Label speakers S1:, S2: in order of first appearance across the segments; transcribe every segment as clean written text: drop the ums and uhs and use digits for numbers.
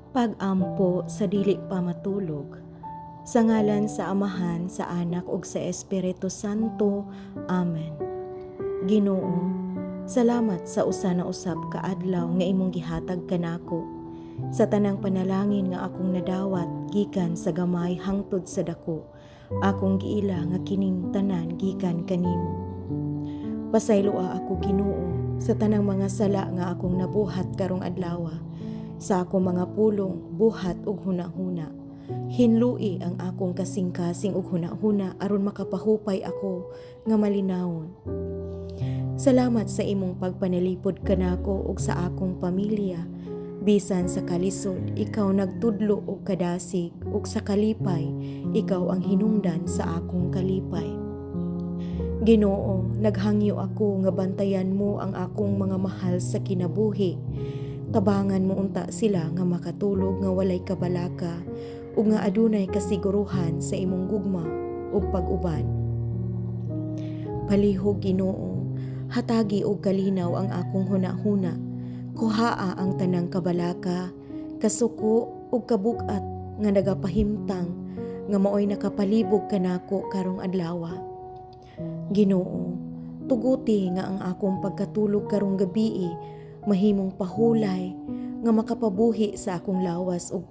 S1: Pag-ampo sa dili pa matulog. Sa ngalan sa Amahan, sa Anak ug sa Espiritu Santo. Amen. Ginoo, salamat sa usa na usab ka adlaw nga imong gihatag kanako. Sa tanang panalangin nga akong nadawat gikan sa gamay hangtod sa dako, akong giila nga kining tanan gikan kanimo. Pasayloa ako Ginoo sa tanang mga sala nga akong nabuhat karong adlaw, sa akong mga pulong, buhat ug hunahuna. Hinlui ang akong kasing-kasing ug hunahuna aron makapahupay ako nga malinawon. Salamat sa imong pagpanalipod kanako ug sa akong pamilya. Bisan sa kalisod, ikaw nagtudlo og kadasig ug sa kalipay, ikaw ang hinungdan sa akong kalipay. Ginoo, naghangyo ako nga bantayan mo ang akong mga mahal sa kinabuhi. Tabangan mo unta sila nga makatulog nga walay kabalaka ug nga adunay kasiguruhan sa imong gugma ug pag-uban. Palihog Ginoo, hatagi og kalinaw ang akong hunahuna. Kuhaa ang tanang kabalaka, kasuko ug kabug-at nga nagapahimtang nga maoy nakapalibog kanako karong adlaw. Ginoo, tuguti nga ang akong pagkatulog karong gabii mahimong pahulay nga makapabuhi sa akong lawas ug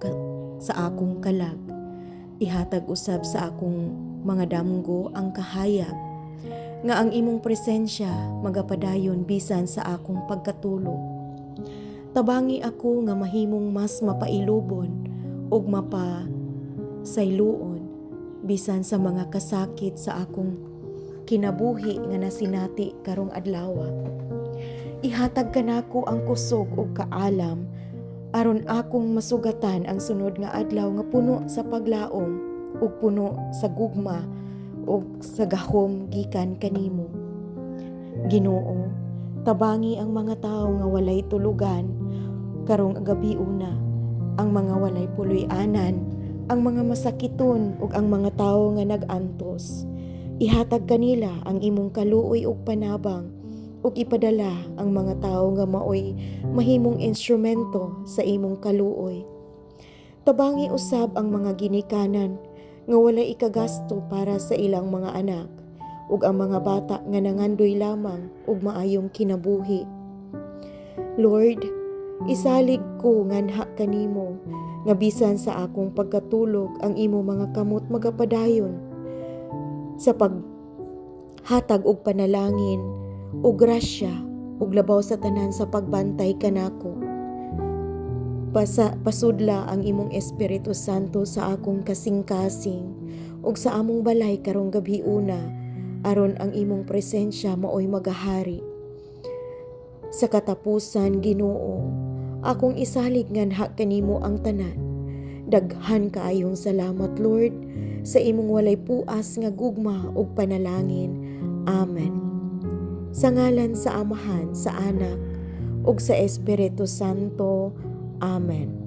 S1: sa akong kalag. Ihatag usab sa akong mga damgo ang kahayag nga ang imong presensya magapadayon bisan sa akong pagkatulog. Tabangi ako nga mahimong mas mapailubon ug mapasayloon bisan sa mga kasakit sa akong kinabuhi nga nasinati karong adlaw. Ihatag kanako ang kusog ug kaalam aron akong masugatan ang sunod nga adlaw nga puno sa paglaom ug puno sa gugma ug sa gahom gikan kanimo. Ginoo, tabangi ang mga tawo nga walay tulugan karong gabiuna, ang mga walay puloy-anan, ang mga masakiton ug ang mga tawo nga nag-antos. Ihatag kanila ang imong kaluoy ug panabang ug ipadala ang mga tawo nga maoy mahimong instrumento sa imong kaluoy. Tabangi usab ang mga ginikanan nga walay ikagasto para sa ilang mga anak ug ang mga bata nga nangandoy lamang ug maayong kinabuhi. Lord, isalig ko nganha kanimo nga bisan sa akong pagkatulog ang imo mga kamot magapadayon sa paghatag og panalangin ug grasya ug labaw sa tanan sa pagbantay kanako. Pasudla ang imong Espiritu Santo sa akong kasing-kasing ug sa among balay karong gabiuna aron ang imong presensya maoy magahari. Sa katapusan, Ginoo, akong isalig nganha kanimo ang tanan. Daghan kaayong salamat, Lord, sa imong walay puas nga gugma ug panalangin. Amen. Sa ngalan sa Amahan, sa Anak ug sa Espiritu Santo. Amen.